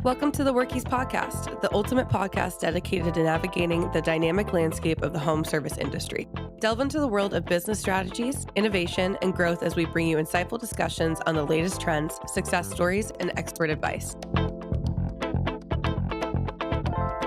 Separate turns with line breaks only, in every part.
Welcome to the Workies Podcast, the ultimate podcast dedicated to navigating the dynamic landscape of the home service industry. Delve into the world of business strategies, innovation, and growth as we bring you insightful discussions on the latest trends, success stories, and expert advice.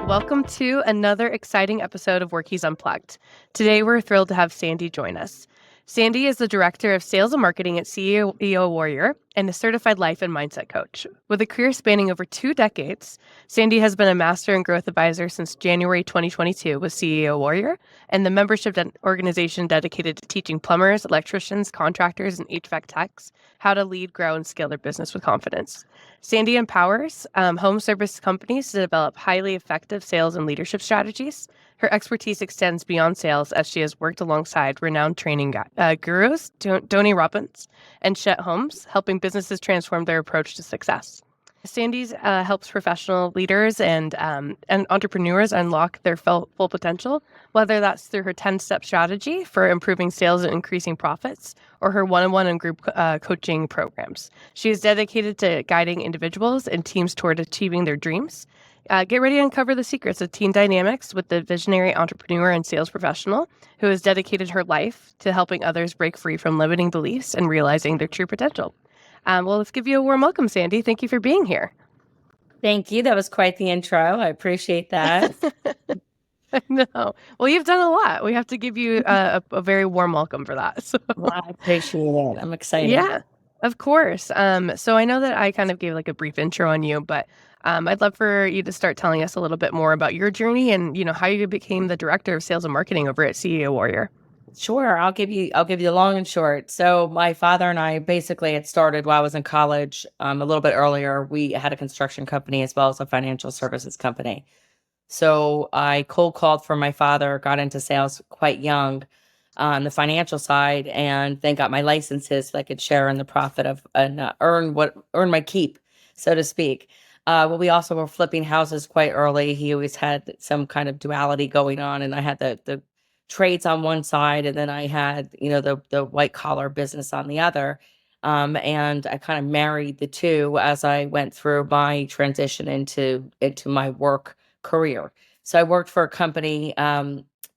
Welcome to another exciting episode of Workies Unplugged. Today, we're thrilled to have Sandy join us. Sandy is the Director of Sales and Marketing at CEO Warrior and a certified life and mindset coach. With a career spanning over 2 decades, Sandy has been a master and growth advisor since January 2022 with CEO Warrior and the membership organization dedicated to teaching plumbers, electricians, contractors, and HVAC techs how to lead, grow, and scale their business with confidence. Sandy empowers home service companies to develop highly effective sales and leadership strategies. Her expertise extends beyond sales as she has worked alongside renowned training gurus, Robbins and Chet, Holmes, helping businesses transform their approach to success. Sandy helps professional leaders and entrepreneurs unlock their full potential, whether that's through her 10-step strategy for improving sales and increasing profits, or her one-on-one and group coaching programs. She is dedicated to guiding individuals and teams toward achieving their dreams. Get ready to uncover the secrets of team dynamics with the visionary entrepreneur and sales professional who has dedicated her life to helping others break free from limiting beliefs and realizing their true potential. Well, let's give you a warm welcome, Sandy. Thank you for being here.
Thank you. That was quite the intro. I appreciate that.
No. Well, you've done a lot. We have to give you a very warm welcome for that. So.
Well, I appreciate it. I'm excited.
Yeah, of course. So I know that I kind of gave like a brief intro on you, but I'd love for you to start telling us a little bit more about your journey and, how you became the Director of Sales and Marketing over at CEO Warrior.
Sure. I'll give you the long and short. So my father and I basically had started while I was in college, a little bit earlier. We had a construction company as well as a financial services company. So I cold called for my father, got into sales quite young on the financial side, and then got my licenses so I could share in the profit of and earn my keep, so to speak. Well, we also were flipping houses quite early. He always had some kind of duality going on, and I had the trades on one side, and then I had the white collar business on the other. And I kind of married the two as I went through my transition into my work career. So I worked for a company.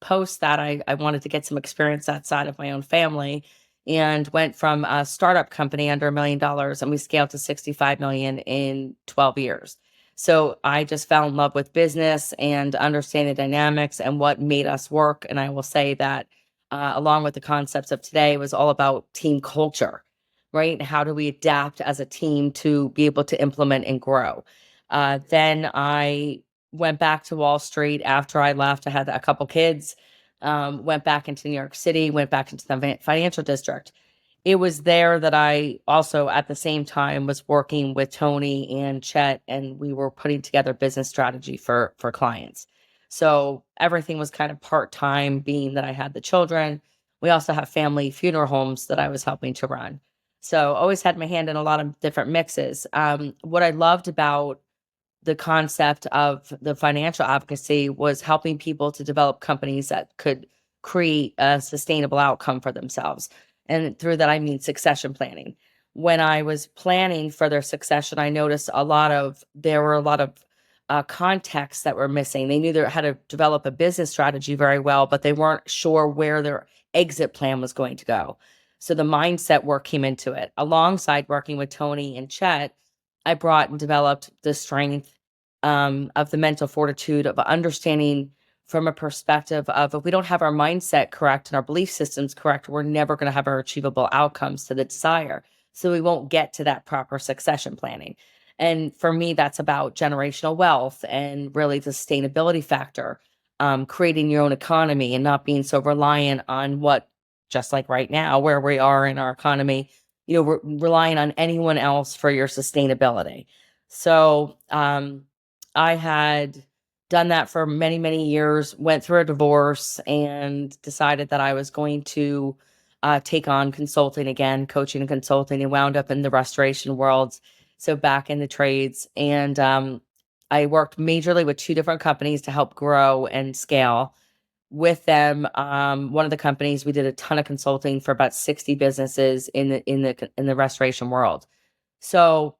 Post that, I wanted to get some experience outside of my own family, and went from a startup company under $1 million, and we scaled to 65 million in 12 years. So I just fell in love with business and understanding the dynamics and what made us work. And I will say that along with the concepts of today, was all about team culture, right? How do we adapt as a team to be able to implement and grow? Then I went back to Wall Street after I left. I had a couple kids, went back into New York City, went back into the financial district. It was there that I also, at the same time, was working with Tony and Chet, and we were putting together business strategy for clients. So everything was kind of part-time, being that I had the children. We also have family funeral homes that I was helping to run. So always had my hand in a lot of different mixes. What I loved about the concept of the financial advocacy was helping people to develop companies that could create a sustainable outcome for themselves. And through that, I mean succession planning. When I was planning for their succession, I noticed there were a lot of contexts that were missing. They knew how to develop a business strategy very well, but they weren't sure where their exit plan was going to go. So the mindset work came into it. Alongside working with Tony and Chet, I brought and developed the strength of the mental fortitude of understanding from a perspective of, if we don't have our mindset correct and our belief systems correct, we're never going to have our achievable outcomes to the desire. So we won't get to that proper succession planning. And for me, that's about generational wealth and really the sustainability factor, creating your own economy and not being so reliant on what, just like right now, where we are in our economy, we're relying on anyone else for your sustainability. So I had done that for many, many years, went through a divorce, and decided that I was going to take on consulting again, coaching and consulting, and wound up in the restoration world. So back in the trades. And I worked majorly with 2 different companies to help grow and scale. With them, one of the companies, we did a ton of consulting for about 60 businesses in the restoration world. So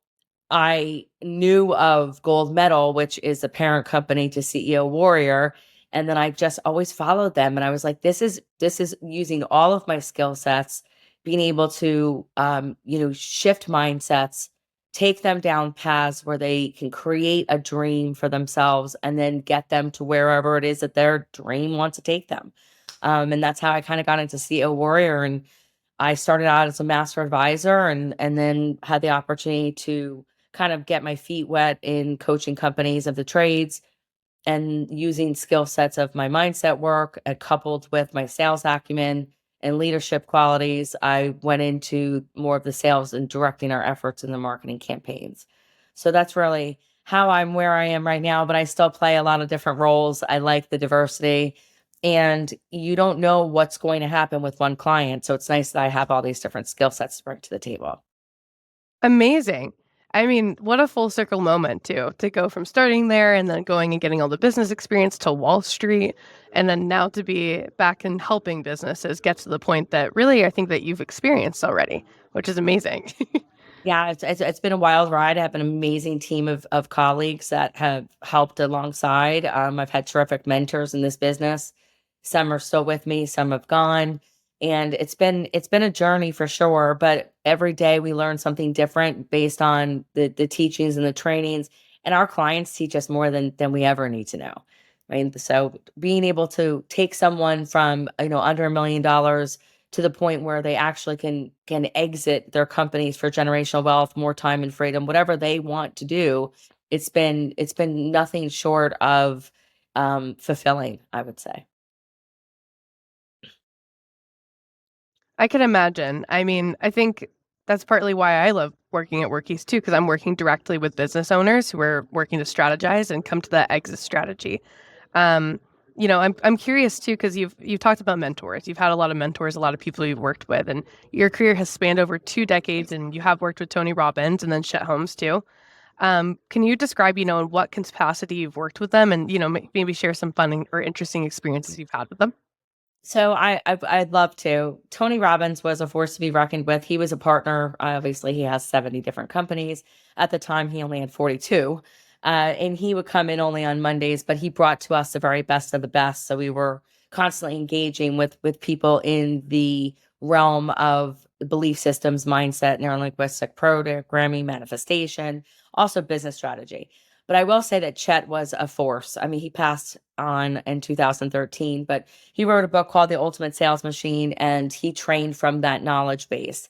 I knew of Gold Medal, which is the parent company to CEO Warrior, and then I just always followed them, and I was like, this is using all of my skill sets, being able to, shift mindsets, take them down paths where they can create a dream for themselves, and then get them to wherever it is that their dream wants to take them. And that's how I kind of got into CEO Warrior, and I started out as a master advisor, and then had the opportunity to kind of get my feet wet in coaching companies of the trades and using skill sets of my mindset work, coupled with my sales acumen and leadership qualities. I went into more of the sales and directing our efforts in the marketing campaigns. So that's really how I'm where I am right now, but I still play a lot of different roles. I like the diversity, and you don't know what's going to happen with one client. So it's nice that I have all these different skill sets to bring to the table.
Amazing. I mean, what a full circle moment too, to go from starting there and then going and getting all the business experience to Wall Street, and then now to be back and helping businesses get to the point that really I think that you've experienced already, which is amazing.
Yeah, it's been a wild ride. I have an amazing team of colleagues that have helped alongside. I've had terrific mentors in this business. Some are still with me, some have gone, and it's been a journey for sure. But every day we learn something different based on the teachings and the trainings. And our clients teach us more than we ever need to know. Right. So being able to take someone from under $1 million to the point where they actually can exit their companies for generational wealth, more time and freedom, whatever they want to do. It's been nothing short of fulfilling, I would say.
I can imagine. I mean, I think that's partly why I love working at Workies too, because I'm working directly with business owners who are working to strategize and come to that exit strategy. Um, I'm curious too because you've talked about mentors. You've had a lot of mentors, a lot of people you've worked with, and your career has spanned over 2 decades. And you have worked with Tony Robbins and then Chet Holmes too. Can you describe, in what capacity you've worked with them, and maybe share some fun or interesting experiences you've had with them?
So I'd love to. Tony Robbins was a force to be reckoned with. He was a partner. Obviously, he has 70 different companies. At the time, he only had 42. And he would come in only on Mondays, but he brought to us the very best of the best. So we were constantly engaging with people in the realm of belief systems, mindset, neuro-linguistic programming, manifestation, also business strategy. But I will say that Chet was a force. I mean, he passed on in 2013, but he wrote a book called The Ultimate Sales Machine, and he trained from that knowledge base.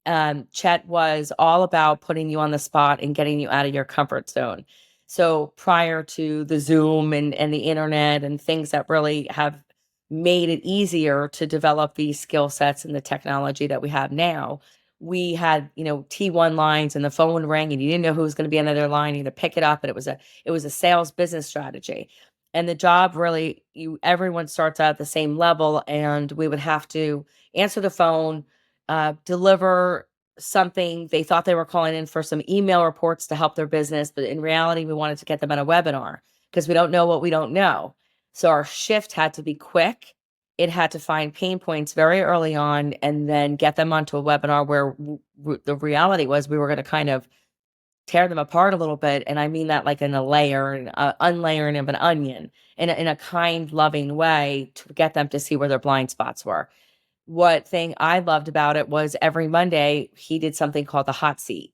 Chet was all about putting you on the spot and getting you out of your comfort zone. So prior to the Zoom and the internet and things that really have made it easier to develop these skill sets and the technology that we have now, we had, T1 lines and the phone would ring and you didn't know who was going to be on the other line. You had to pick it up, and it was a sales business strategy. And the job really, everyone starts out at the same level, and we would have to answer the phone, deliver something. They thought they were calling in for some email reports to help their business, but in reality, we wanted to get them on a webinar because we don't know what we don't know. So our shift had to be quick. It had to find pain points very early on and then get them onto a webinar where the reality was we were going to kind of tear them apart a little bit. And I mean that like in a layer, unlayering of an onion, in a kind, loving way to get them to see where their blind spots were. What thing I loved about it was every Monday he did something called the hot seat.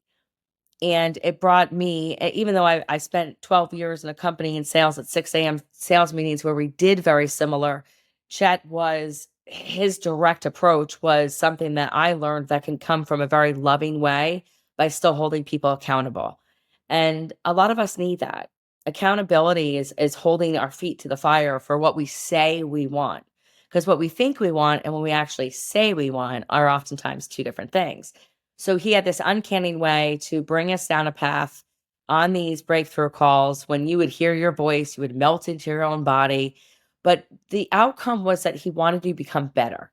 And it brought me, even though I spent 12 years in a company in sales at 6 a.m. sales meetings where we did very similar, his direct approach was something that I learned that can come from a very loving way by still holding people accountable. And a lot of us need that. Accountability is holding our feet to the fire for what we say we want. Because what we think we want and what we actually say we want are oftentimes two different things. So he had this uncanny way to bring us down a path on these breakthrough calls. When you would hear your voice, you would melt into your own body. But the outcome was that he wanted you to become better.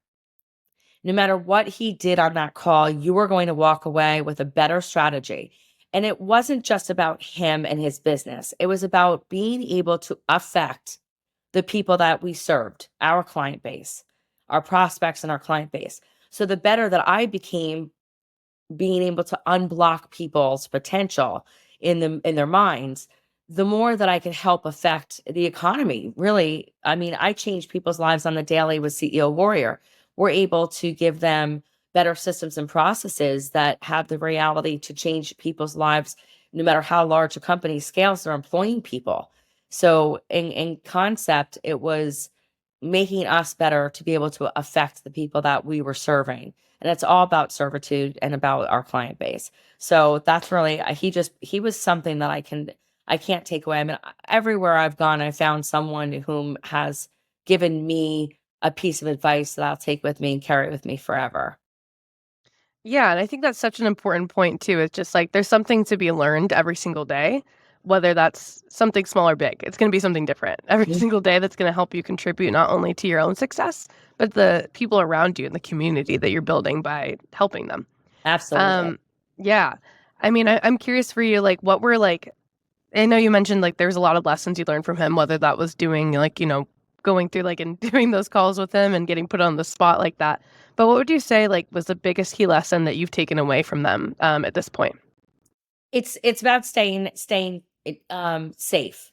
No matter what he did on that call, you were going to walk away with a better strategy. And it wasn't just about him and his business, it was about being able to affect the people that we served, our client base, our prospects, and our client base. So the better that I became being able to unblock people's potential in their minds, the more that I can help affect the economy. Really, I mean, I change people's lives on the daily with CEO Warrior. We're able to give them better systems and processes that have the reality to change people's lives, no matter how large a company scales they're employing people. So in concept, it was making us better to be able to affect the people that we were serving. And it's all about servitude and about our client base. So that's really, he was something that I can't take away. I mean, everywhere I've gone, I found someone whom has given me a piece of advice that I'll take with me and carry with me forever.
Yeah, and I think that's such an important point too. It's just like there's something to be learned every single day, whether that's something small or big. It's going to be something different every
Mhm.
single day that's going to help you contribute not only to your own success, but the people around you and the community that you're building by helping them.
Absolutely.
Um, yeah. I mean, I'm curious for you, like, what were like, I know you mentioned like there's a lot of lessons you learned from him, whether that was doing like, going through like and doing those calls with him and getting put on the spot like that. But what would you say like was the biggest key lesson that you've taken away from them at this point?
It's about staying safe.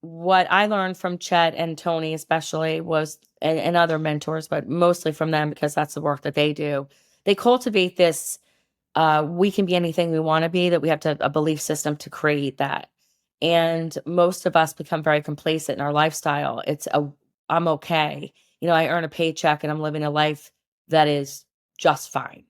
What I learned from Chet and Tony especially was, and other mentors, but mostly from them because that's the work that they do. They cultivate this, we can be anything we want to be, that we have to a belief system to create that. And most of us become very complacent in our lifestyle. I'm okay. I earn a paycheck and I'm living a life that is just fine.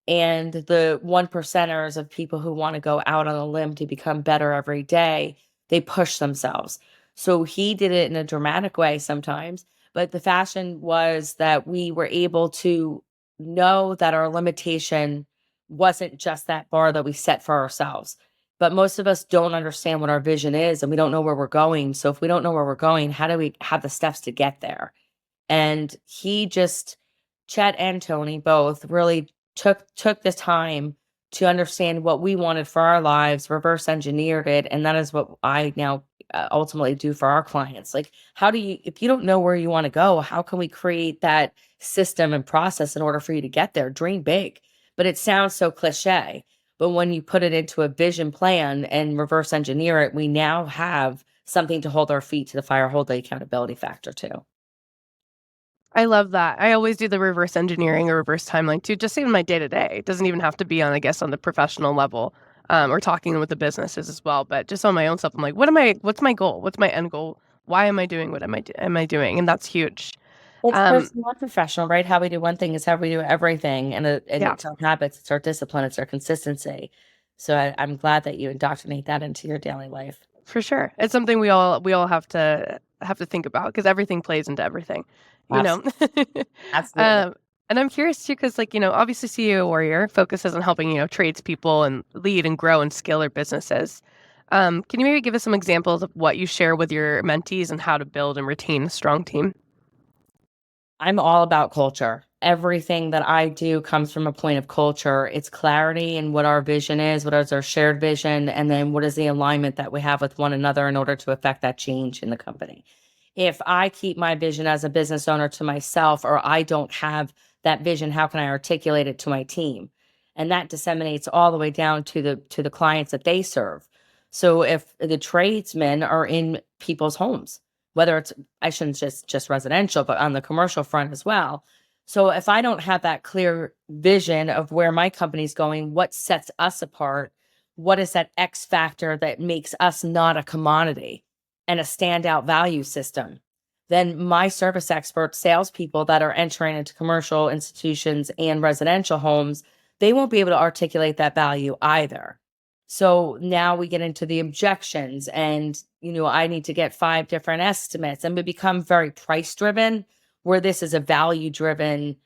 And the one percenters of people who want to go out on a limb to become better every day, they push themselves. So he did it in a dramatic way sometimes, but the fashion was that we were able to know that our limitation wasn't just that bar that we set for ourselves. But most of us don't understand what our vision is and we don't know where we're going. So if we don't know where we're going, how do we have the steps to get there? And Chet and Tony both really took the time to understand what we wanted for our lives, reverse engineered it, and that is what I now ultimately do for our clients. Like, how do you, if you don't know where you want to go, how can we create that system and process in order for you to get there? Dream big, but it sounds so cliche. But when you put it into a vision plan and reverse engineer it, we now have something to hold our feet to the fire, hold the accountability factor to.
I love that. I always do the reverse engineering or reverse timeline too, just even my day to day. It doesn't even have to be on, I guess, on the professional level, or talking with the businesses as well. But just on my own stuff, I'm like, what's my goal? What's my end goal? Why am I doing what am I doing? And that's huge.
It's
Um,
personal and professional, right? How we do one thing is how we do everything, and
yeah,
it's our habits, it's our discipline, it's our consistency. So I'm glad that you indoctrinate that into your daily life.
for sure. It's something we all have to think about because everything plays into everything, you know.
Absolutely, absolutely.
um, and I'm curious too, because like obviously, CEO Warrior focuses on helping tradespeople and lead and grow and scale their businesses. Can you maybe give us some examples of what you share with your mentees and how to build and retain a strong team?
I'm all about culture. Everything that I do comes from a point of culture. It's clarity and what our vision is, what is our shared vision, and then what is the alignment that we have with one another in order to affect that change in the company. If I keep my vision as a business owner to myself, or I don't have that vision, how can I articulate it to my team? And that disseminates all the way down to the clients that they serve. So if the tradesmen are in people's homes, whether it's, I shouldn't just residential, but on the commercial front as well. So if I don't have that clear vision of where my company's going, what sets us apart, what is that X factor that makes us not a commodity and a standout value system, then my service experts, salespeople that are entering into commercial institutions and residential homes, they won't be able to articulate that value either. So now we get into the objections, and I need to get 5 different estimates, and we become very price driven, where this is a value driven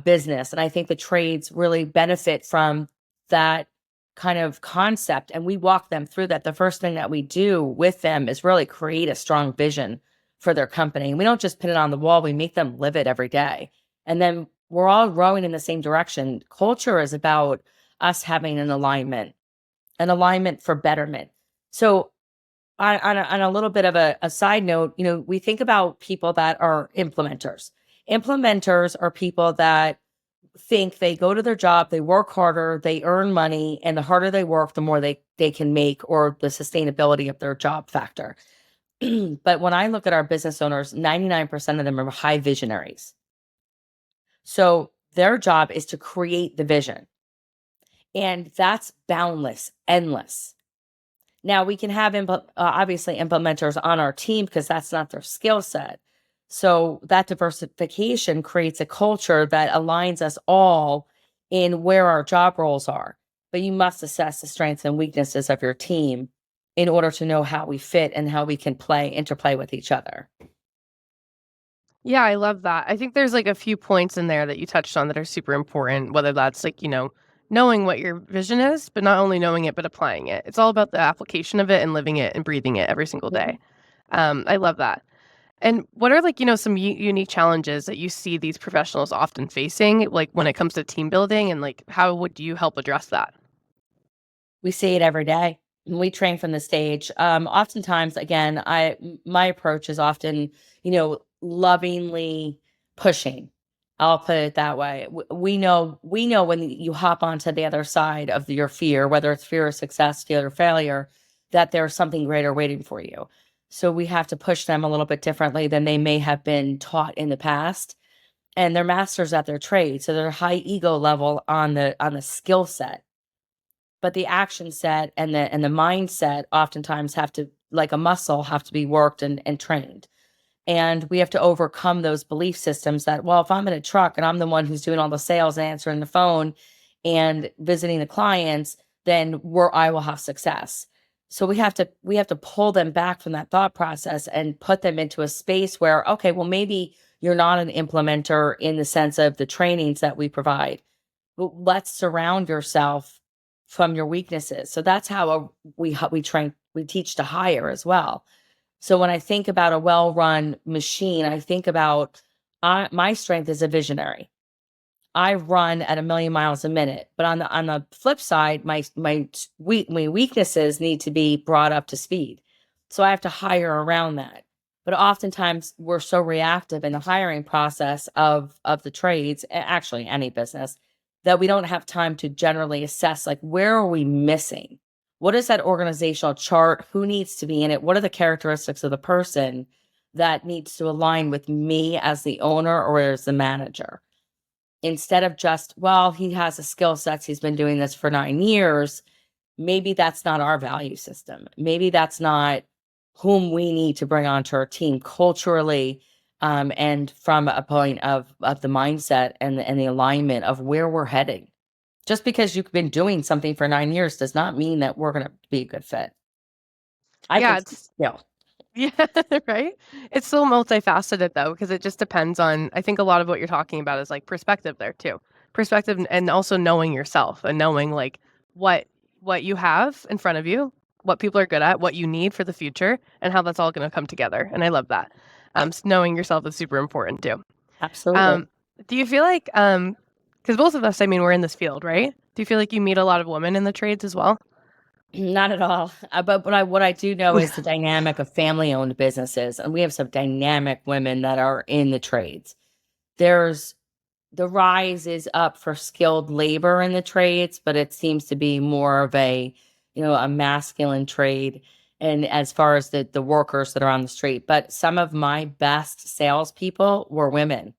business. And I think the trades really benefit from that kind of concept. And we walk them through that. The first thing that we do with them is really create a strong vision for their company. And we don't just pin it on the wall, we make them live it every day. And then we're all rowing in the same direction. Culture is about us having an alignment for betterment. So, on a little bit of a side note, we think about people that are implementers. Implementers are people that think they go to their job, they work harder, they earn money, and the harder they work, the more they can make, or the sustainability of their job factor. But when I look at our business owners, 99% of them are high visionaries. So their job is to create the vision. And that's boundless, endless. Now we can have obviously implementers on our team because that's not their skill set. So that diversification creates a culture that aligns us all in where our job roles are. But you must assess the strengths and weaknesses of your team in order to know how we fit and how we can interplay with each other.
Yeah, I love that. I think there's like a few points in there that you touched on that are super important, whether that's like, knowing what your vision is, but not only knowing it, but applying it. It's all about the application of it and living it and breathing it every single day. I love that. And what are like, some unique challenges that you see these professionals often facing, like when it comes to team building, and like how would you help address that?
We see it every day. We train from the stage. Oftentimes, again, my approach is often, lovingly pushing. I'll put it that way. We know when you hop onto the other side of your fear, whether it's fear of success, fear of failure, that there's something greater waiting for you. So we have to push them a little bit differently than they may have been taught in the past. And they're masters at their trade, so they're high ego level on the skill set, but the action set and the mindset oftentimes have to, like a muscle, have to be worked and trained. And we have to overcome those belief systems that, well, if I'm in a truck and I'm the one who's doing all the sales and answering the phone and visiting the clients, then I will have success. So we have to pull them back from that thought process and put them into a space where, okay, well, maybe you're not an implementer in the sense of the trainings that we provide. Let's surround yourself from your weaknesses. So that's how we train, we teach to hire as well. So when I think about a well-run machine, I think about my strength is a visionary. I run at 1,000,000 miles a minute, but on the flip side, my weaknesses need to be brought up to speed. So I have to hire around that. But oftentimes we're so reactive in the hiring process of the trades, actually any business, that we don't have time to generally assess, like, where are we missing? What is that organizational chart? Who needs to be in it? What are the characteristics of the person that needs to align with me as the owner or as the manager? Instead of just, well, he has a skill sets, he's been doing this for 9 years. Maybe that's not our value system. Maybe that's not whom we need to bring onto our team culturally, and from a point of the mindset and the alignment of where we're heading. Just because you've been doing something for 9 years does not mean that we're going to be a good fit. I
Yeah,
think,
it's
yeah,
Yeah, right? It's so multifaceted though, because it just depends on, I think a lot of what you're talking about is like perspective there too. Perspective and also knowing yourself and knowing like what what you have in front of you, what people are good at, what you need for the future, and how that's all going to come together. And I love that. Knowing yourself is super important too.
absolutely.
Um, do you feel like because both of us, I mean, we're in this field, right? Do you feel like you meet a lot of women in the trades as well?
Not at all. But what I do know is the dynamic of family-owned businesses, and we have some dynamic women that are in the trades. There's the rise is up for skilled labor in the trades, but it seems to be more of a masculine trade. And as far as the workers that are on the street, but some of my best salespeople were women,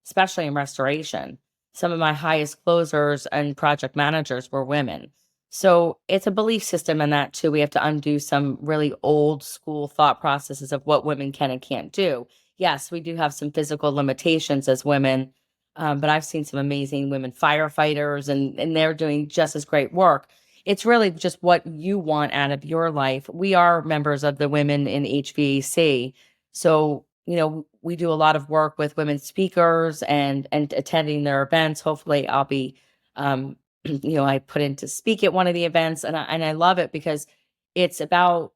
especially in restoration. Some of my highest closers and project managers were women. So it's a belief system in that too. We have to undo some really old school thought processes of what women can and can't do. Yes, we do have some physical limitations as women, but I've seen some amazing women firefighters, and they're doing just as great work. It's really just what you want out of your life. We are members of the Women in HVAC. So, we do a lot of work with women speakers and attending their events. Hopefully I'll be, I put in to speak at one of the events, and I love it because it's about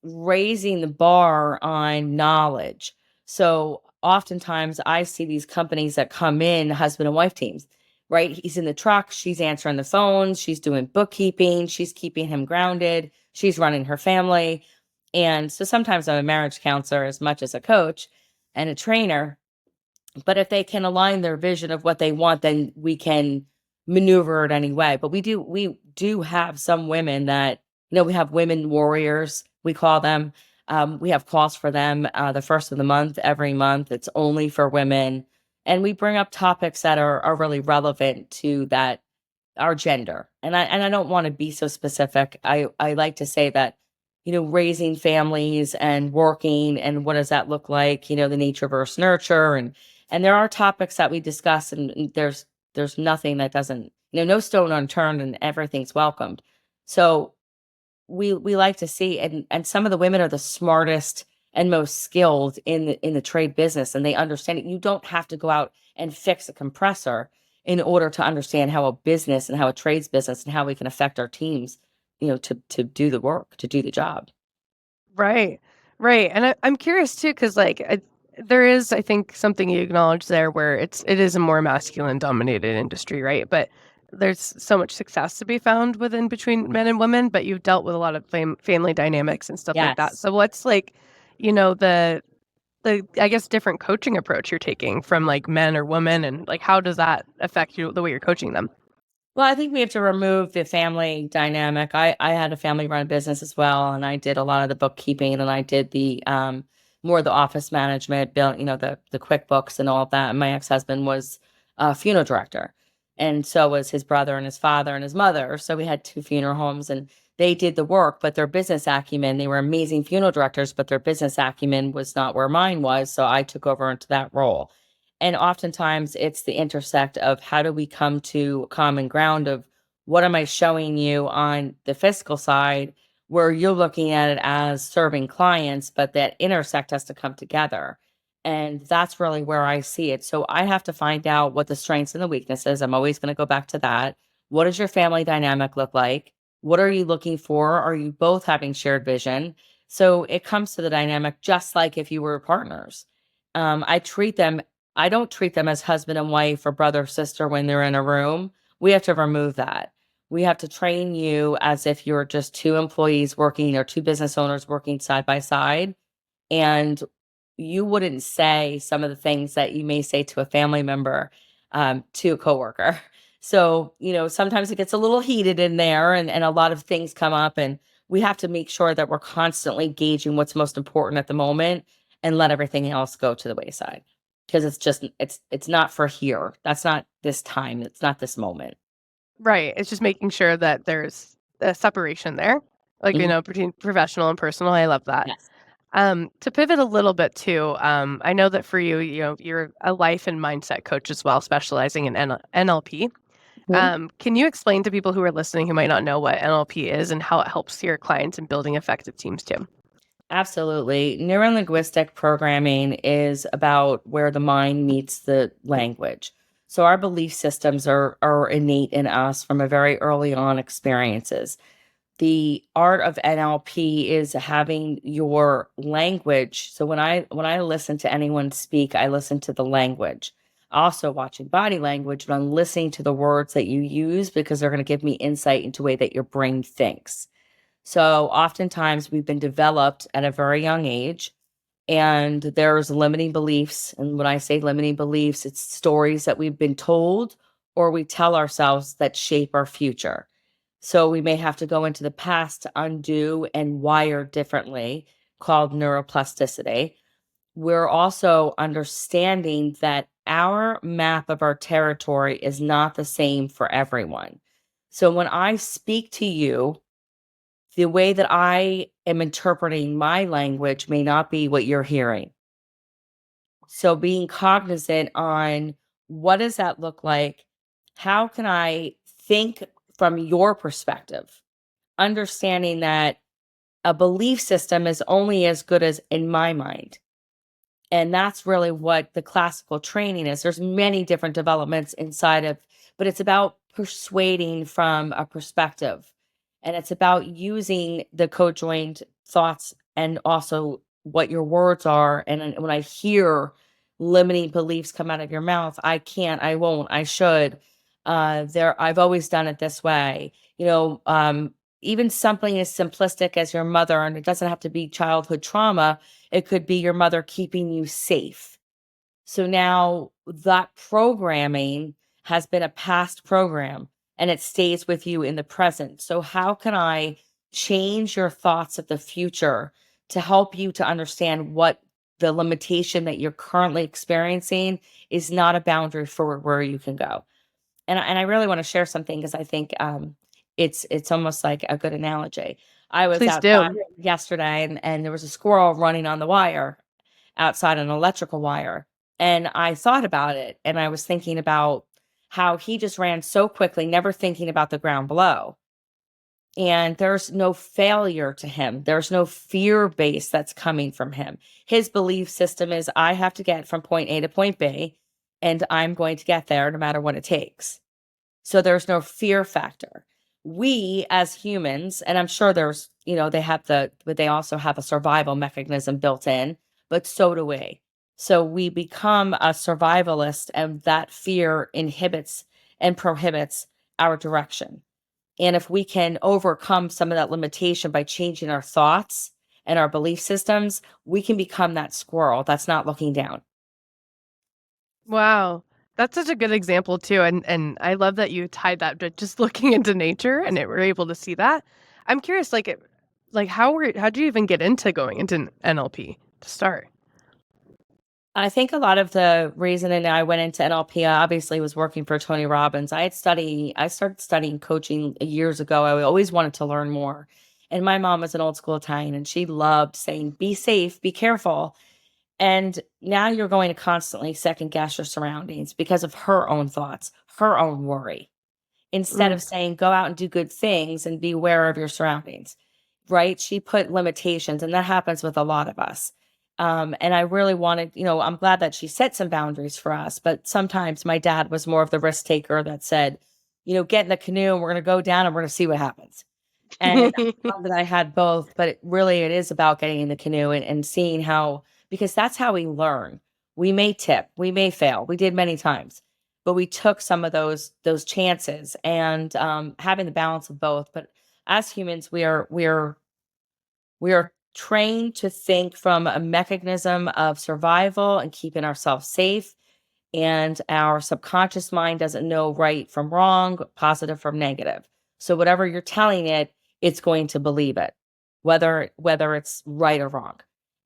raising the bar on knowledge. So oftentimes I see these companies that come in, husband and wife teams, right? He's in the truck, she's answering the phones, she's doing bookkeeping, she's keeping him grounded, she's running her family. And so sometimes I'm a marriage counselor as much as a coach and a trainer. But if they can align their vision of what they want, then we can maneuver it anyway. But we do have some women that, we have women warriors, we call them. We have calls for them the first of the month, every month. It's only for women. And we bring up topics that are really relevant to that, our gender. And I don't want to be so specific. I like to say that, raising families and working, and what does that look like, the nature versus nurture, and there are topics that we discuss, and there's nothing that doesn't, no stone unturned, and everything's welcomed. So we like to see, and some of the women are the smartest and most skilled in the trade business, and they understand it. You don't have to go out and fix a compressor in order to understand how a business and how a trades business and how we can affect our teams, to do the work, to do the job.
Right. Right. And I'm curious too, because there is, I think, something you acknowledge there where it is a more masculine dominated industry, right? But there's so much success to be found within between men and women, but you've dealt with a lot of family dynamics and stuff like that.
Yes.
So what's like, the I guess different coaching approach you're taking from like men or women, and like how does that affect you the way you're coaching them?
Well, I think we have to remove the family dynamic. I had a family run business as well, and I did a lot of the bookkeeping, and I did the more of the office management, bill, the QuickBooks and all of that. And my ex-husband was a funeral director, and so was his brother and his father and his mother. So we had two funeral homes, and they did the work, but their business acumen, they were amazing funeral directors, but their business acumen was not where mine was. So I took over into that role. And oftentimes it's the intersect of how do we come to common ground of what am I showing you on the fiscal side where you're looking at it as serving clients, but that intersect has to come together. And that's really where I see it. So I have to find out what the strengths and the weaknesses. I'm always going to go back to that. What does your family dynamic look like? What are you looking for? Are you both having shared vision? So it comes to the dynamic just like if you were partners. I treat them I don't treat them as husband and wife or brother or sister when they're in a room. We have to remove that. We have to train you as if you're just two employees working or two business owners working side by side. And you wouldn't say some of the things that you may say to a family member, to a coworker. So, sometimes it gets a little heated in there, and a lot of things come up, and we have to make sure that we're constantly gauging what's most important at the moment and let everything else go to the wayside. Because it's not for here. That's not this time. It's not this moment.
Right. It's just making sure that there's a separation there, like,
Mhm.
between professional and personal. I love that.
Yes.
To pivot a little bit too, I know that for you, you're a life and mindset coach as well, specializing in NLP.
Mhm.
Can you explain to people who are listening who might not know what NLP is and how it helps your clients in building effective teams too?
Absolutely. Neuro-linguistic programming is about where the mind meets the language. So our belief systems are innate in us from a very early on experiences. The art of NLP is having your language. So when I listen to anyone speak, I listen to the language. Also watching body language, but I'm listening to the words that you use because they're going to give me insight into the way that your brain thinks. So oftentimes we've been developed at a very young age, and there's limiting beliefs. And when I say limiting beliefs, it's stories that we've been told or we tell ourselves that shape our future. So we may have to go into the past to undo and wire differently, called neuroplasticity. We're also understanding that our map of our territory is not the same for everyone. So when I speak to you, the way that I am interpreting my language may not be what you're hearing. So being cognizant on what does that look like? How can I think from your perspective? Understanding that a belief system is only as good as in my mind. And that's really what the classical training is. There's many different developments inside of, but it's about persuading from a perspective. And it's about using the co-joined thoughts and also what your words are. And then when I hear limiting beliefs come out of your mouth, I can't, I won't, I should. I've always done it this way. Even something as simplistic as your mother, and it doesn't have to be childhood trauma, it could be your mother keeping you safe. So now that programming has been a past program and it stays with you in the present. So, how can I change your thoughts of the future to help you to understand what the limitation that you're currently experiencing is not a boundary for where you can go? And I really want to share something because I think it's almost like a good analogy. I was
Please
outside
do.
yesterday and there was a squirrel running on the wire outside an electrical wire. And I thought about it and I was thinking about how he just ran so quickly, never thinking about the ground below. And there's no failure to him. There's no fear base that's coming from him. His belief system is I have to get from point A to point B, and I'm going to get there no matter what it takes. So there's no fear factor. We as humans, and I'm sure there's, they have but they also have a survival mechanism built in, but so do we. So we become a survivalist, and that fear inhibits and prohibits our direction. And if we can overcome some of that limitation by changing our thoughts and our belief systems, we can become that squirrel that's not looking down.
Wow. That's such a good example too, and I love that you tied that to just looking into nature and we're able to see that. I'm curious, like how'd you even get into going into NLP to start?
I think a lot of the reason and I went into NLP obviously was working for Tony Robbins. I started studying coaching years ago. I always wanted to learn more. And my mom was an old school Italian and she loved saying, be safe, be careful. And now you're going to constantly second guess your surroundings because of her own thoughts, her own worry, instead
Mm.
of saying, go out and do good things and be aware of your surroundings, right? She put limitations, and that happens with a lot of us. And I really wanted, I'm glad that she set some boundaries for us, but sometimes my dad was more of the risk taker that said, get in the canoe and we're going to go down and we're going to see what happens. And I love that I had both, but it is about getting in the canoe and seeing how, because that's how we learn. We may tip, we may fail. We did many times, but we took some of those chances and having the balance of both. But as humans, we are trained to think from a mechanism of survival and keeping ourselves safe, and our subconscious mind doesn't know right from wrong, positive from negative. So whatever you're telling it, it's going to believe it, whether it's right or wrong.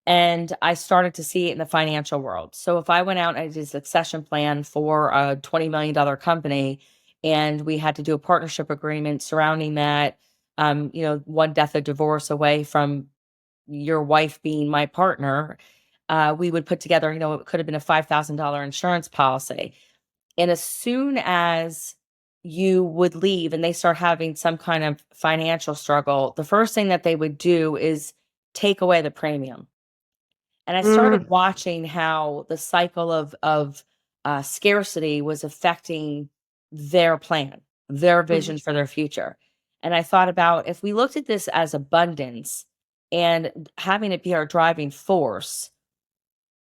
And I started to see it in the financial world. So if I went out and I did a succession plan for a $20 million company, and we had to do a partnership agreement surrounding that, one death or divorce away from your wife being my partner, we would put together, it could have been a $5,000 insurance policy. And as soon as you would leave and they start having some kind of financial struggle, the first thing that they would do is take away the premium. And I started
Mm.
watching how the cycle of scarcity was affecting their plan, their
Mhm.
vision for their future. And I thought about if we looked at this as abundance and having it be our driving force,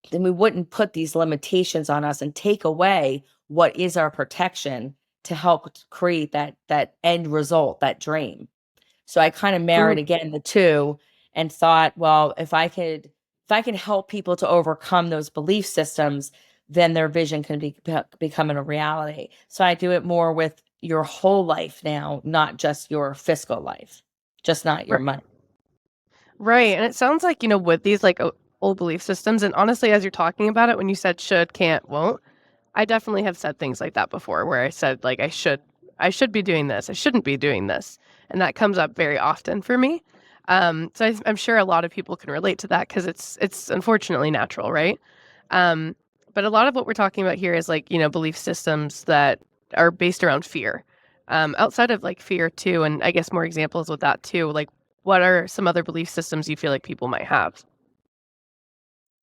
then we wouldn't put these limitations on us and take away what is our protection to help create that end result, that dream. So I kind of married
Mm.
again the two and thought, well, if I can help people to overcome those belief systems, then their vision can be becoming a reality. So I do it more with your whole life now, not just your fiscal life, just not your
Right.
money.
Right, and it sounds like, with these, like, o old belief systems and honestly, as you're talking about it, when you said should, can't, won't, I definitely have said things like that before where I said, like, I should be doing this, I shouldn't be doing this, and that comes up very often for me. So I'm sure a lot of people can relate to that because it's unfortunately natural, right? Um, but a lot of what we're talking about here is, like, belief systems that are based around fear. Outside of, like, fear too, and I guess more examples with that too, like, what are some other belief systems you feel like people might have?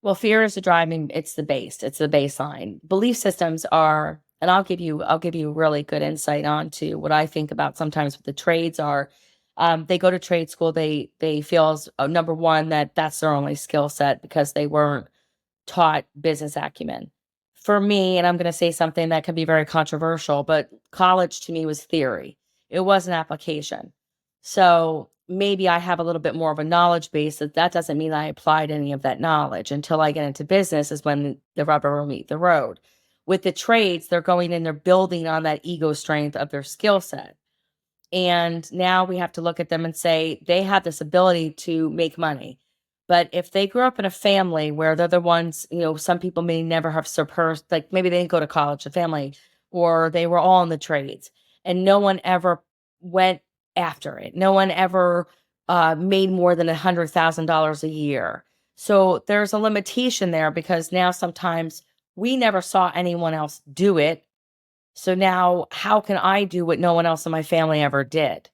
Well, fear is the driving, it's the baseline. Belief systems are, and I'll give you really good insight onto what I think about sometimes with the trades are. They go to trade school, they feel as number one that that's their only skill set because they weren't taught business acumen. For me, and I'm going to say something that can be very controversial, but college to me was theory. It wasn't application. So maybe I have a little bit more of a knowledge base. That doesn't mean I applied any of that knowledge. Until I get into business is when the rubber will meet the road. With the trades, they're going in, they're building on that ego strength of their skill set. And now we have to look at them and say they have this ability to make money. But if they grew up in a family where they're the ones, some people may never have surpassed, like maybe they didn't go to college, the family, or they were all in the trades and no one ever went after it. No one ever made more than $100,000 a year. So there's a limitation there because now sometimes we never saw anyone else do it. So now how can I do what no one else in my family ever did?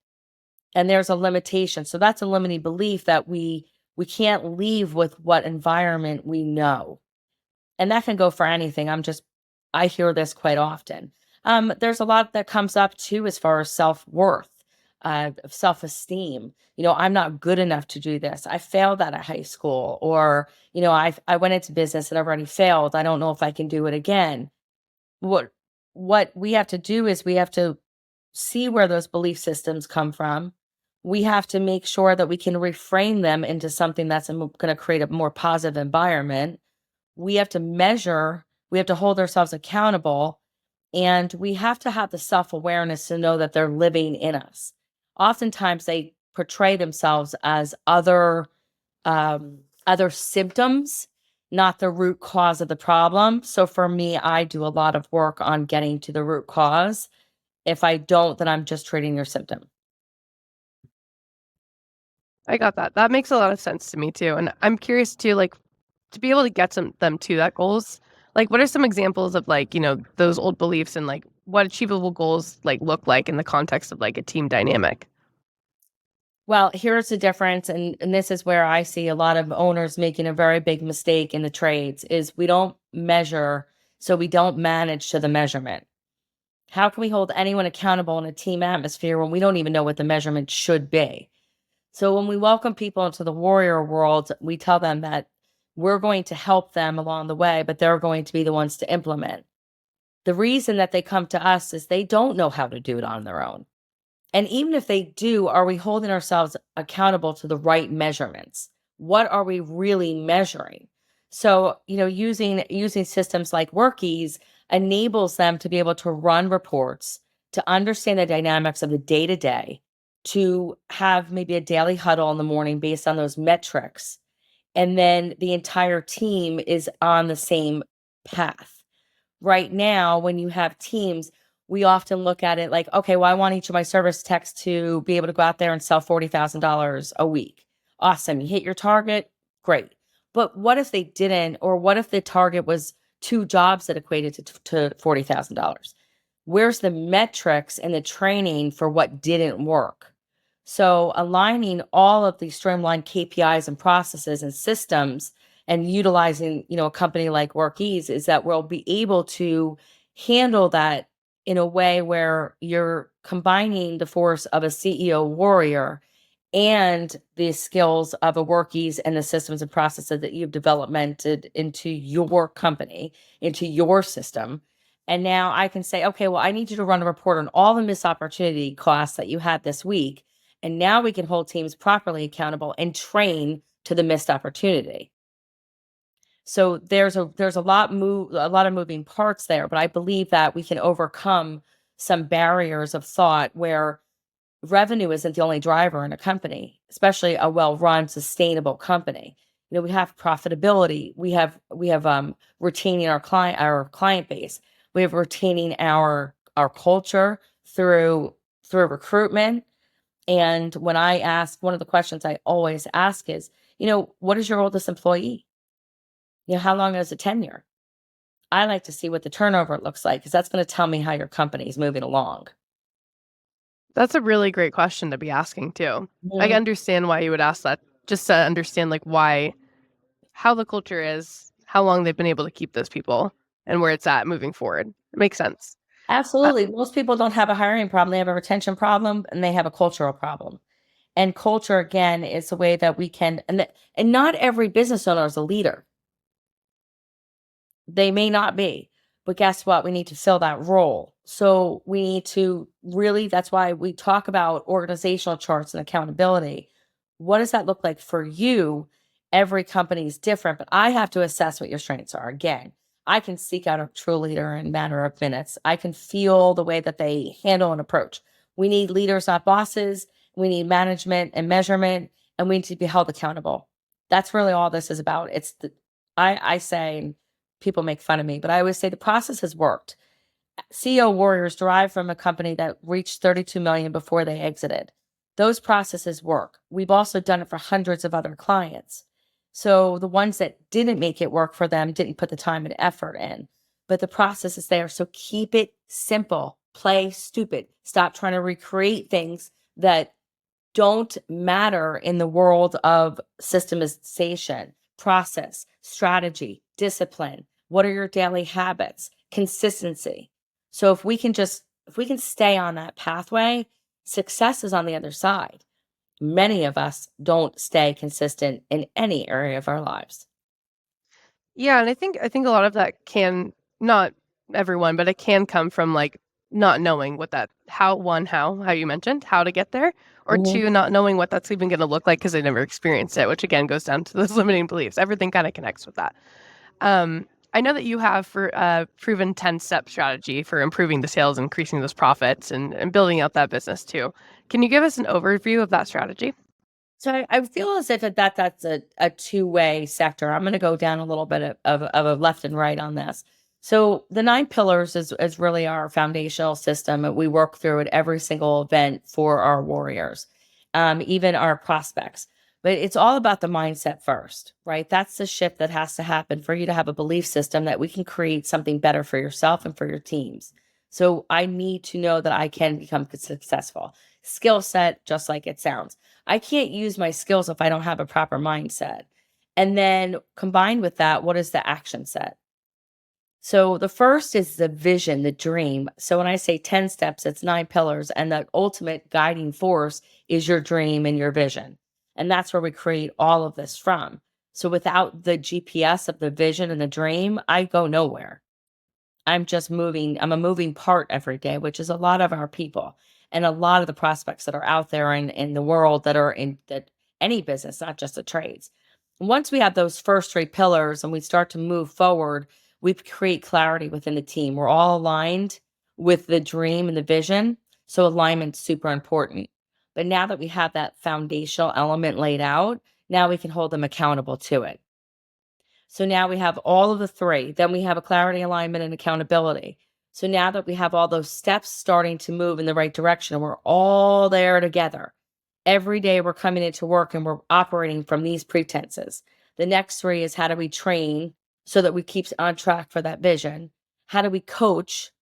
And there's a limitation. So that's a limiting belief that we can't leave with what environment we know. And that can go for anything. I hear this quite often. There's a lot that comes up too as far as self-worth, self-esteem. I'm not good enough to do this. I failed out of high school, or, I went into business and I've already failed. I don't know if I can do it again. What we have to do is we have to see where those belief systems come from. We have to make sure that we can reframe them into something that's going to create a more positive environment. We have to measure, we have to hold ourselves accountable, and we have to have the self-awareness to know that they're living in us. Oftentimes they portray themselves as other symptoms, not the root cause of the problem. So for me, I do a lot of work on getting to the root cause. If I don't, then I'm just treating your symptom.
I got that. That makes a lot of sense to me too. And I'm curious too, like, to be able to get them to that goals, like what are some examples of like, those old beliefs and like what achievable goals like look like in the context of like a team dynamic?
Well, here's the difference, and this is where I see a lot of owners making a very big mistake in the trades is we don't measure, so we don't manage to the measurement. How can we hold anyone accountable in a team atmosphere when we don't even know what the measurement should be? So when we welcome people into the warrior world, we tell them that we're going to help them along the way, but they're going to be the ones to implement. The reason that they come to us is they don't know how to do it on their own. And even if they do, are we holding ourselves accountable to the right measurements? What are we really measuring? So, using systems like Workies enables them to be able to run reports, to understand the dynamics of the day to day, to have maybe a daily huddle in the morning based on those metrics. And then the entire team is on the same path. Right now, when you have teams, we often look at it like, okay, well, I want each of my service techs to be able to go out there and sell $40,000 a week. Awesome. You hit your target. Great. But what if they didn't? Or what if the target was 2 jobs that equated to $40,000? Where's the metrics and the training for what didn't work? So aligning all of these streamlined KPIs and processes and systems and utilizing, a company like Workease is that we'll be able to handle that in a way where you're combining the force of a CEO warrior and the skills of a Workease and the systems and processes that you've developmented into your company, into your system. And now I can say, okay, well, I need you to run a report on all the missed opportunity costs that you had this week. And now we can hold teams properly accountable and train to the missed opportunity. So there's a lot of moving parts there, but I believe that we can overcome some barriers of thought where revenue isn't the only driver in a company, especially a well-run, sustainable company. We have profitability, we have retaining our client base, we have retaining our culture through recruitment. And when I ask, one of the questions I always ask is, what is your oldest employee? How long is the tenure? I like to see what the turnover looks like because that's going to tell me how your company is moving along.
That's a really great question to be asking too. I
Mhm.
understand why you would ask that, just to understand like how the culture is, how long they've been able to keep those people, and where it's at moving forward. It makes sense. Uh,
Absolutely. Most people don't have a hiring problem. They have a retention problem and they have a cultural problem. And culture, again, is a way that we can, and not every business owner is a leader. They may not be, but guess what? We need to fill that role. So we need to really, that's why we talk about organizational charts and accountability. What does that look like for you? Every company is different, but I have to assess what your strengths are. Again, I can seek out a true leader in a matter of minutes. I can feel the way that they handle an approach. We need leaders, not bosses. We need management and measurement, and we need to be held accountable. That's really all this is about. I say, and people make fun of me, but I always say the process has worked. CEO warriors derive from a company that reached 32 million before they exited. Those processes work. We've also done it for hundreds of other clients. So the ones that didn't make it work for them didn't put the time and effort in. But the process is there. So keep it simple. Play stupid. Stop trying to recreate things that don't matter in the world of systemization, process, strategy, discipline. What are your daily habits? Consistency. So if we can stay on that pathway, success is on the other side. Many of us don't stay consistent in any area of our lives.
Yeah, and I think a lot of that can, not everyone, but it can come from, like, not knowing what that how you mentioned, how to get there, or
Mhm.
two, not knowing what that's even gonna look like because they never experienced it, which again goes down to those limiting beliefs. Everything kinda connects with that. I know that you have proven 10-step strategy for improving the sales, increasing those profits, and building out that business too. Can you give us an overview of that strategy?
So I feel as if that's a two-way sector. I'm going to go down a little bit of a left and right on this. So the 9 pillars is really our foundational system. And we work through it every single event for our warriors, even our prospects. But it's all about the mindset first, right? That's the shift that has to happen for you to have a belief system that we can create something better for yourself and for your teams. So I need to know that I can become successful. Skill set, just like it sounds. I can't use my skills if I don't have a proper mindset. And then combined with that, what is the action set? So the first is the vision, the dream. So when I say 10 steps, it's 9 pillars. And the ultimate guiding force is your dream and your vision. And that's where we create all of this from. So without the GPS of the vision and the dream, I go nowhere. I'm just moving. I'm a moving part every day, which is a lot of our people and a lot of the prospects that are out there in the world that are in that any business, not just the trades. Once we have those first 3 pillars and we start to move forward, we create clarity within the team. We're all aligned with the dream and the vision. So alignment's super important. But now that we have that foundational element laid out, now we can hold them accountable to it. So now we have all of the three. Then we have a clarity, alignment, and accountability. So now that we have all those steps starting to move in the right direction, and we're all there together. Every day we're coming into work and we're operating from these pretenses. The next three is how do we train so that we keep on track for that vision? How do we coach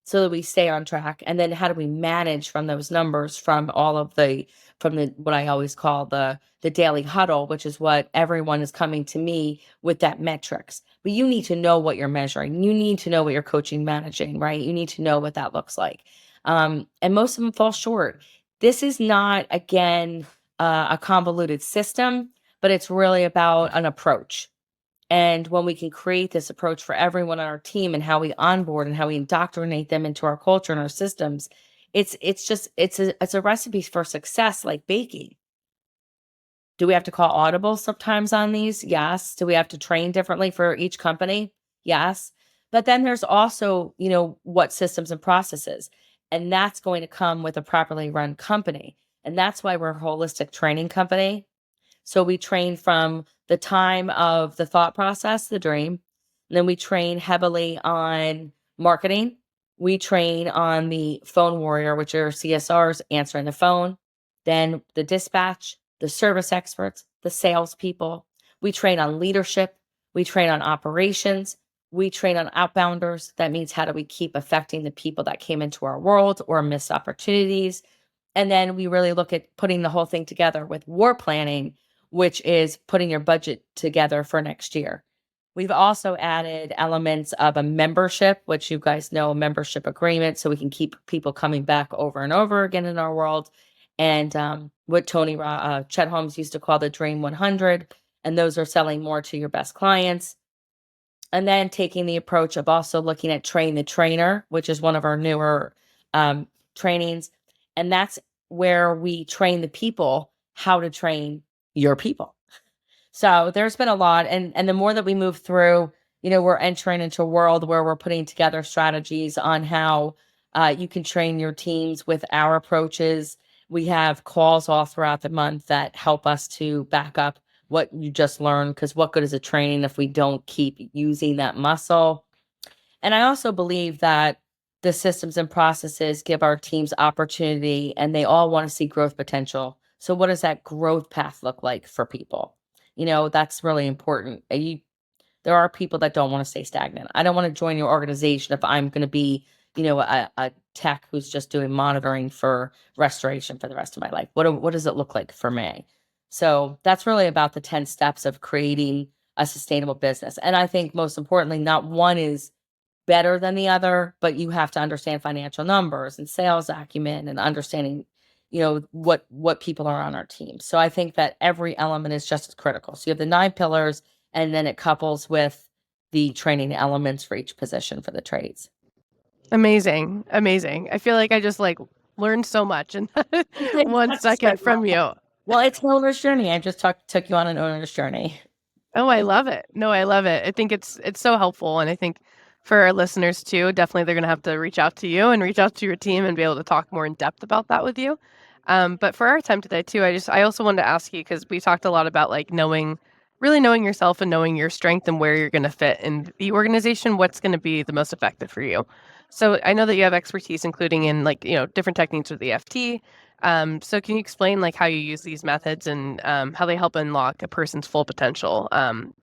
so that we stay on track? And then how do we manage from those numbers from all of the from the what I always call the daily huddle, which is what everyone is coming to me with that metrics. But you need to know what you're measuring. You need to know what you're coaching, managing, right? You need to know what that looks like. And most of them fall short. This is not again a convoluted system, but it's really about an approach. And when we can create this approach for everyone on our team and how we onboard and how we indoctrinate them into our culture and our systems, it's a recipe for success like baking. Do we have to call audible sometimes on these? Yes. Do we have to train differently for each company? Yes. But then there's also, what systems and processes. And that's going to come with a properly run company. And that's why we're a holistic training company. So we train from the time of the thought process, the dream. And then we train heavily on marketing. We train on the phone warrior, which are CSRs answering the phone. Then the dispatch, the service experts, the salespeople. We train on leadership. We train on operations. We train on outbounders. That means how do we keep affecting the people that came into our world or miss opportunities. And then we really look at putting the whole thing together with war planning, which is putting your budget together for next year. We've also added elements of a membership, which you guys know, a membership agreement, so we can keep people coming back over and over again in our world. And what Chet Holmes used to call the Dream 100, and those are selling more to your best clients. And then taking the approach of also looking at train the trainer, which is one of our newer trainings. And that's where we train the people how to train your people. So there's been a lot. And the more that we move through, we're entering into a world where we're putting together strategies on how you can train your teams with our approaches. We have calls all throughout the month that help us to back up what you just learned, because what good is a training if we don't keep using that muscle? And I also believe that the systems and processes give our teams opportunity, and they all want to see growth potential. So, what does that growth path look like for people? That's really important. There are people that don't want to stay stagnant. I don't want to join your organization if I'm going to be, a tech who's just doing monitoring for restoration for the rest of my life. What does it look like for me? So that's really about the 10 steps of creating a sustainable business. And I think most importantly, not one is better than the other, but you have to understand financial numbers and sales acumen and understanding, what people are on our team. So I think that every element is just as critical. So you have the 9 pillars, and then it couples with the training elements for each position for the trades.
Amazing. Amazing. I feel like I just learned so much in one
That's right.
second from you.
Well, it's an owner's journey. I just took you on an owner's journey.
Oh, I love it. No, I love it. I think it's so helpful. And I think for our listeners too, definitely they're going to have to reach out to you and reach out to your team and be able to talk more in depth about that with you. But for our time today too, I also wanted to ask you, because we talked a lot about really knowing yourself and knowing your strength and where you're going to fit in the organization, what's going to be the most effective for you. So I know that you have expertise, including in different techniques with EFT. So can you explain how you use these methods and how they help unlock a person's full potential,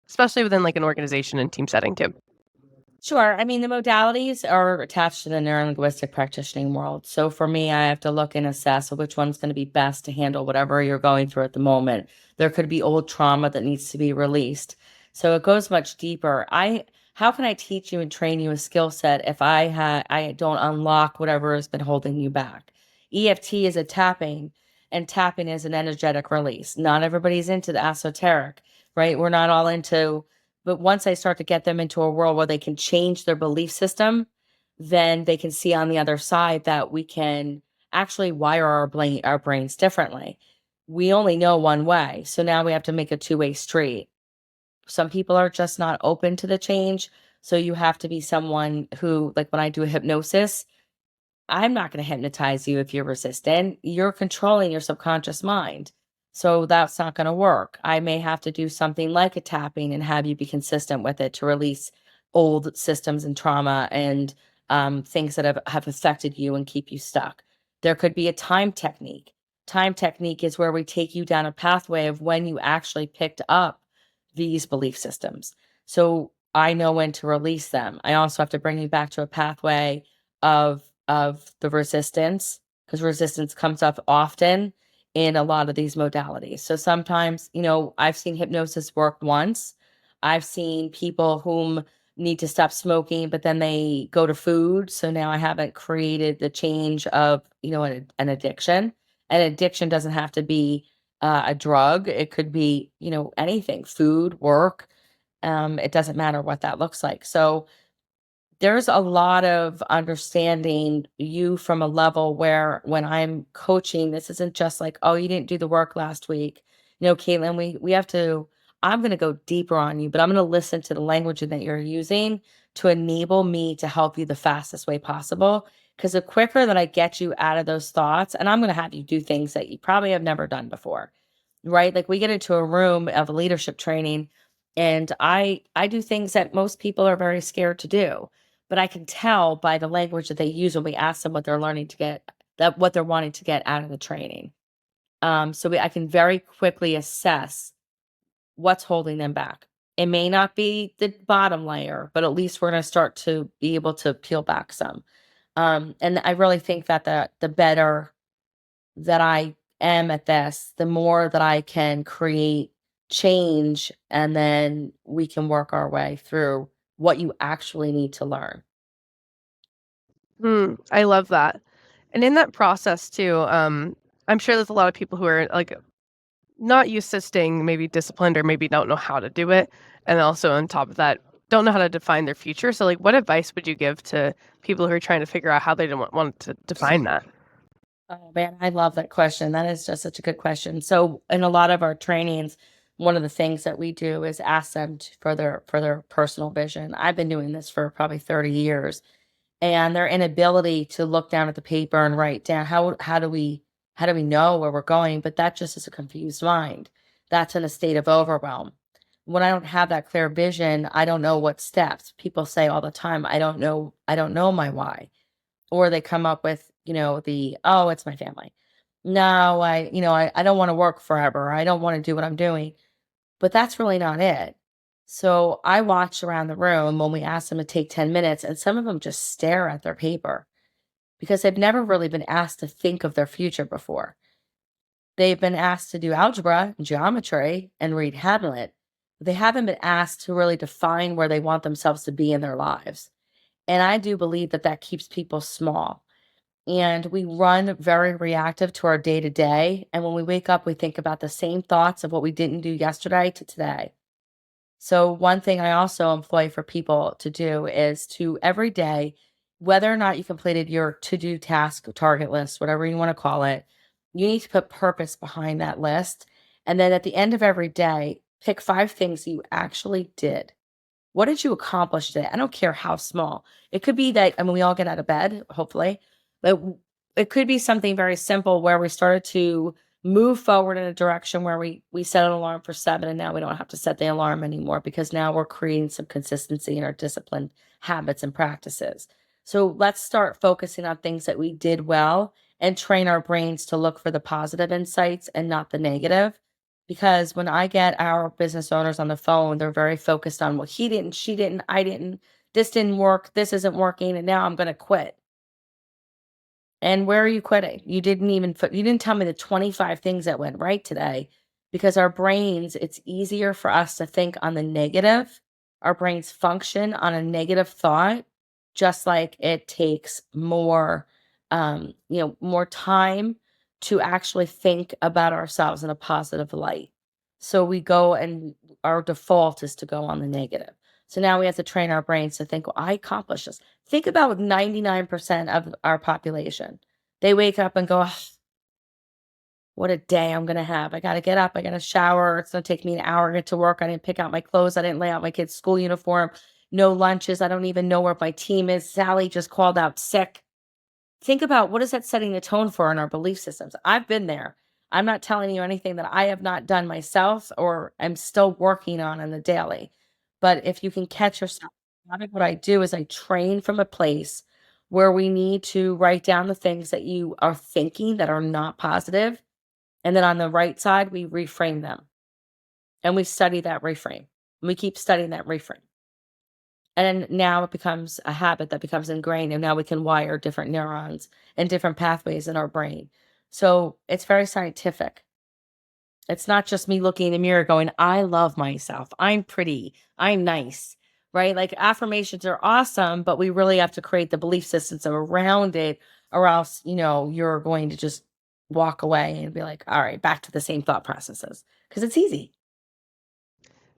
especially within an organization and team setting too?
Sure. I mean, the modalities are attached to the neuro-linguistic practitioning world. So for me, I have to look and assess which one's going to be best to handle whatever you're going through at the moment. There could be old trauma that needs to be released. So it goes much deeper. How can I teach you and train you a skill set if I don't unlock whatever has been holding you back? EFT is a tapping, and tapping is an energetic release. Not everybody's into the esoteric, right? We're not all into. But once I start to get them into a world where they can change their belief system, then they can see on the other side that we can actually wire our brains differently. We only know one way. So now we have to make a two-way street. Some people are just not open to the change. So you have to be someone who, like when I do a hypnosis, I'm not going to hypnotize you if you're resistant. You're controlling your subconscious mind. So that's not going to work. I may have to do something like a tapping and have you be consistent with it to release old systems and trauma and things that have affected you and keep you stuck. There could be a time technique. Time technique is where we take you down a pathway of when you actually picked up these belief systems. So I know when to release them. I also have to bring you back to a pathway of the resistance, because resistance comes up often in a lot of these modalities. So sometimes, I've seen hypnosis work once. I've seen people whom need to stop smoking, but then they go to food. So now I haven't created the change of, an addiction. An addiction doesn't have to be a drug. It could be, anything, food, work. It doesn't matter what that looks like. So there's a lot of understanding you from a level where when I'm coaching, this isn't just like, oh, you didn't do the work last week. Caitlin, we have to, I'm going to go deeper on you, but I'm going to listen to the language that you're using to enable me to help you the fastest way possible. Because the quicker that I get you out of those thoughts, and I'm going to have you do things that you probably have never done before, right? Like we get into a room of leadership training, and I do things that most people are very scared to do, but I can tell by the language that they use when we ask them what they're learning to get, that what they're wanting to get out of the training. I can very quickly assess what's holding them back. It may not be the bottom layer, but at least we're going to start to be able to peel back some. And I really think that the better that I am at this, the more that I can create change, and then we can work our way through what you actually need to learn.
I love that. And in that process too, I'm sure there's a lot of people who are not used to staying maybe disciplined, or maybe don't know how to do it. And also on top of that, don't know how to define their future. So what advice would you give to people who are trying to figure out how they don't want to define that?
Oh man, I love that question. That is just such a good question. So in a lot of our trainings, one of the things that we do is ask them for their personal vision. I've been doing this for probably 30 years, and their inability to look down at the paper and write down how do we know where we're going? But that just is a confused mind. That's in a state of overwhelm. When I don't have that clear vision, I don't know what steps. People say all the time, I don't know my why. Or they come up with, oh, it's my family. No, I don't want to work forever. I don't want to do what I'm doing. But that's really not it. So I watch around the room when we ask them to take 10 minutes, and some of them just stare at their paper because they've never really been asked to think of their future before. They've been asked to do algebra and geometry and read Hamlet. They haven't been asked to really define where they want themselves to be in their lives. And I do believe that that keeps people small, and we run very reactive to our day to day. And when we wake up, we think about the same thoughts of what we didn't do yesterday to today. So, one thing I also employ for people to do is to every day, whether or not you completed your to do task, target list, whatever you want to call it, you need to put purpose behind that list. And then at the end of every day, pick 5 things you actually did. What did you accomplish today? I don't care how small. It could be that, I mean, we all get out of bed, hopefully, but it could be something very simple where we started to move forward in a direction where we set an alarm for 7, and now we don't have to set the alarm anymore because now we're creating some consistency in our disciplined habits and practices. So let's start focusing on things that we did well and train our brains to look for the positive insights and not the negative. Because when I get our business owners on the phone, they're very focused on, well, he didn't, she didn't, I didn't, this didn't work, this isn't working, and now I'm going to quit. And where are you quitting? You didn't tell me the 25 things that went right today, because our brains, it's easier for us to think on the negative. Our brains function on a negative thought, just like it takes more, more time to actually think about ourselves in a positive light. So we go and our default is to go on the negative. So now we have to train our brains to think, well, I accomplished this. Think about 99% of our population. They wake up and go, "Ah, what a day I'm going to have. I got to get up. I got to shower. It's going to take me an hour to get to work. I didn't pick out my clothes. I didn't lay out my kid's school uniform. No lunches. I don't even know where my team is. Sally just called out sick." Think about, what is that setting the tone for in our belief systems? I've been there. I'm not telling you anything that I have not done myself or I'm still working on the daily. But if you can catch yourself, a lot of what I do is I train from a place where we need to write down the things that you are thinking that are not positive, and then on the right side, we reframe them and we study that reframe. We keep studying that reframe. And then now it becomes a habit that becomes ingrained, and now we can wire different neurons and different pathways in our brain. So it's very scientific. It's not just me looking in the mirror going, I love myself. I'm pretty. I'm nice. Right? Like, affirmations are awesome, but we really have to create the belief systems around it, or else, you're going to just walk away and be like, all right, back to the same thought processes because it's easy.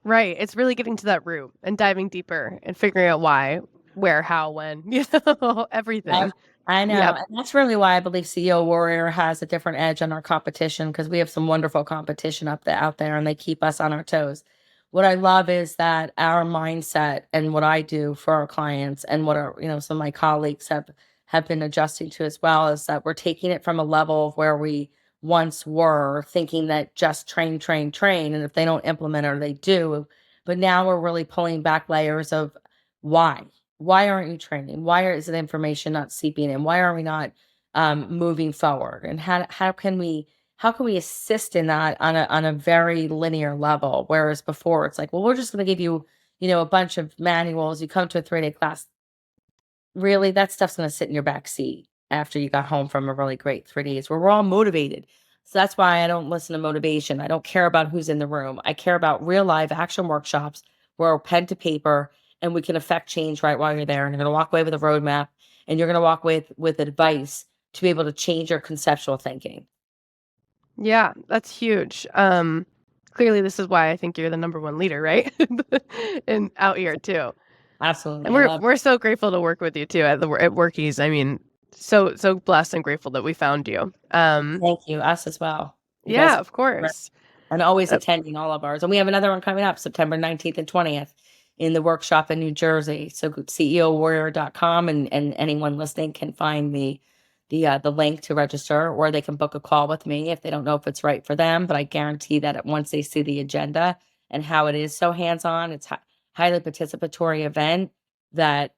Right. It's really getting to that root and diving deeper and figuring out why, where, how, when,
Yep.
everything.
I know.
Yep.
And that's really why I believe CEO Warrior has a different edge on our competition, because we have some wonderful competition out there and they keep us on our toes. What I love is that our mindset and what I do for our clients and what some of my colleagues have been adjusting to as well, is that we're taking it from a level of where we once were thinking that just train, train, train. And if they don't implement it, or they do. But now we're really pulling back layers of why. Why aren't you training? Why is the information not seeping in? Why are we not moving forward? And how can we assist in that on a very linear level? Whereas before it's like, well, we're just going to give you a bunch of manuals. You come to a 3-day class. Really, that stuff's going to sit in your back seat after you got home from a really great 3 days where we're all motivated. So that's why I don't listen to motivation. I don't care about who's in the room. I care about real live action workshops where we're pen to paper and we can affect change right while you're there. And you're going to walk away with a roadmap, and you're going to walk away with advice to be able to change your conceptual thinking.
Yeah, that's huge. Clearly this is why I think you're the number one leader, right? And out here too. And
Absolutely. I
we're
love
we're so grateful to work with you too at Workies. I mean, So blessed and grateful that we found you.
Thank you. Us as well. You guys
Yeah,
are
of course.
and always attending all of ours. And we have another one coming up September 19th and 20th in the workshop in New Jersey. So go to ceowarrior.com and anyone listening can find the link to register, or they can book a call with me if they don't know if it's right for them. But I guarantee that once they see the agenda and how it is so hands-on, it's highly participatory event that,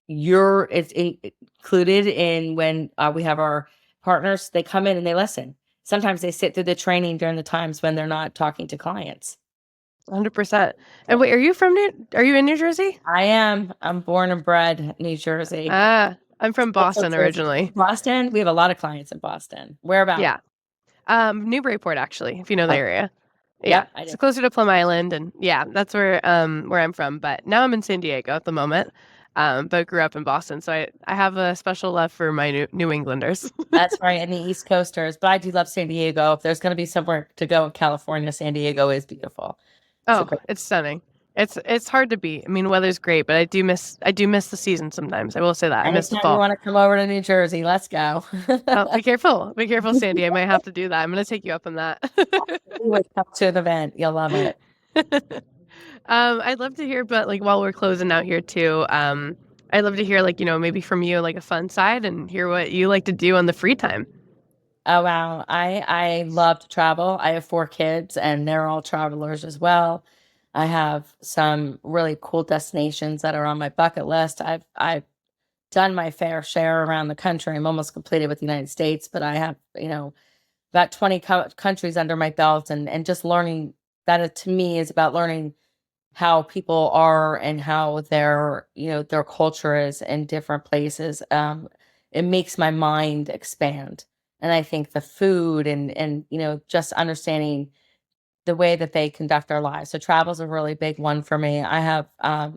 it's included in when we have our partners, they come in and they listen. Sometimes they sit through the training during the times when they're not talking to clients.
100%. And wait, are you in New Jersey?
I am. I'm born and bred New Jersey.
I'm from
Also
Boston
Jersey.
originally.
Boston? We have a lot of clients in Boston. Whereabouts?
Yeah. Newburyport, actually, if you know the
Oh,
area. Yeah.
yep, I do.
It's closer to Plum Island, and yeah, that's where I'm from. But now I'm in San Diego at the moment. But grew up in Boston, so I have a special love for my New Englanders.
That's right, and the East Coasters. But I do love San Diego. If there's going to be somewhere to go in California, San Diego is beautiful.
Oh, it's stunning. It's hard to beat. I mean, weather's great, but I do miss the season sometimes. I will say that. I miss the
Anytime you
fall.
want to come over to New Jersey, let's go.
Oh, be careful. Be careful, Sandy. I might have to do that. I'm going to take you up on that.
Come to an event. You'll love it.
I'd love to hear, but like while we're closing out here too, I'd love to hear like, maybe from you like a fun side and hear what you like to do on the free time.
Oh, wow. I love to travel. I have 4 kids and they're all travelers as well. I have some really cool destinations that are on my bucket list. I've done my fair share around the country. I'm almost completed with the United States, but I have, about 20 countries under my belt, and just learning that to me is about learning how people are and how their culture is in different places. It makes my mind expand. And I think the food and just understanding the way that they conduct their lives. So travel is a really big one for me. I have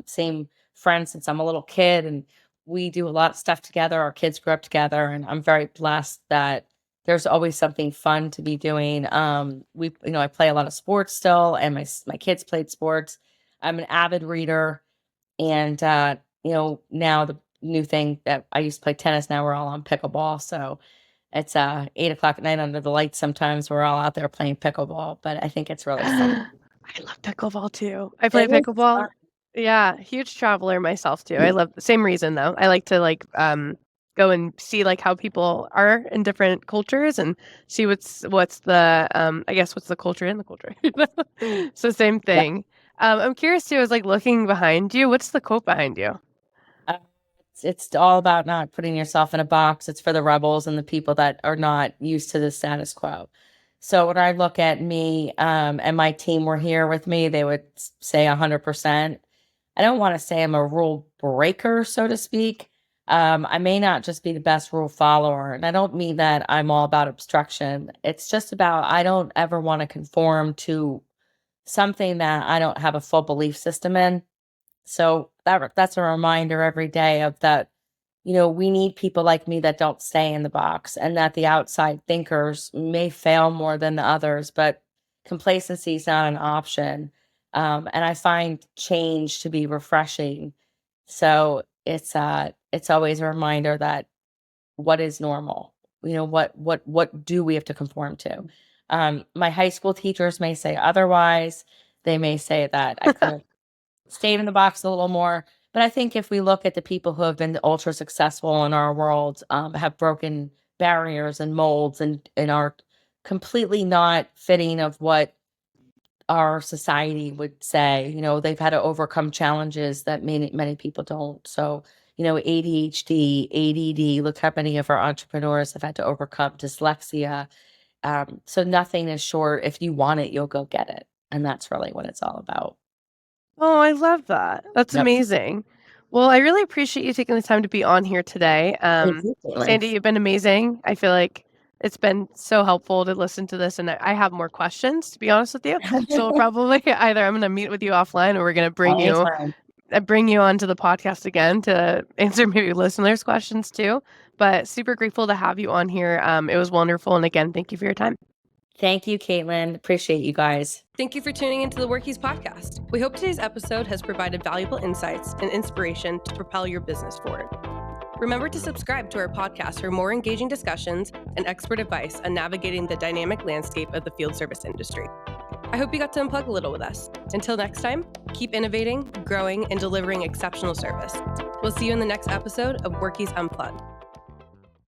same friends since I'm a little kid, and we do a lot of stuff together. Our kids grew up together, and I'm very blessed that there's always something fun to be doing. I play a lot of sports still, and my kids played sports. I'm an avid reader, and now the new thing that I used to play tennis. Now we're all on pickleball, so it's 8 o'clock at night under the lights. Sometimes we're all out there playing pickleball, but I think it's really fun.
I love pickleball too. I play
It is
pickleball.
fun.
Yeah, huge traveler myself too. I love the same reason though. I like to go and see like how people are in different cultures and see what's the I guess what's the culture in the culture. So same
Yeah.
thing. I'm curious too, I was like looking behind you. What's the quote behind you?
Uh, it's all about not putting yourself in a box. It's for the rebels and the people that are not used to the status quo. So when I look at me and my team were here with me, they would say 100%. I don't want to say I'm a rule breaker, so to speak. I may not just be the best rule follower. And I don't mean that I'm all about obstruction. It's just about I don't ever want to conform to something that I don't have a full belief system in. So that's a reminder every day of that, we need people like me that don't stay in the box, and that the outside thinkers may fail more than the others, but complacency is not an option. And I find change to be refreshing. So it's always a reminder that what is normal, what do we have to conform to? My high school teachers may say otherwise. They may say that I could have stayed in the box a little more. But I think if we look at the people who have been ultra successful in our world, have broken barriers and molds and are completely not fitting of what our society would say, they've had to overcome challenges that many people don't. So, ADHD, ADD, look how many of our entrepreneurs have had to overcome dyslexia. So nothing is short. If you want it, you'll go get it. And that's really what it's all about.
Oh, I love that. That's
Yep.
amazing. Well, I really appreciate you taking the time to be on here today.
Thank you, Caitlin.
Sandy, you've been amazing. I feel like it's been so helpful to listen to this, and I have more questions, to be honest with you. So we'll probably either I'm going to meet with you offline, or we're going to
Anytime.
bring you onto the podcast again to answer maybe listeners' questions too. But super grateful to have you on here. It was wonderful, and again, thank you for your time.
Thank you, Caitlin. Appreciate you guys.
Thank you for tuning into the Workies podcast. We hope today's episode has provided valuable insights and inspiration to propel your business forward. Remember to subscribe to our podcast for more engaging discussions and expert advice on navigating the dynamic landscape of the field service industry. I hope you got to unplug a little with us. Until next time, keep innovating, growing, and delivering exceptional service. We'll see you in the next episode of Workies Unplugged.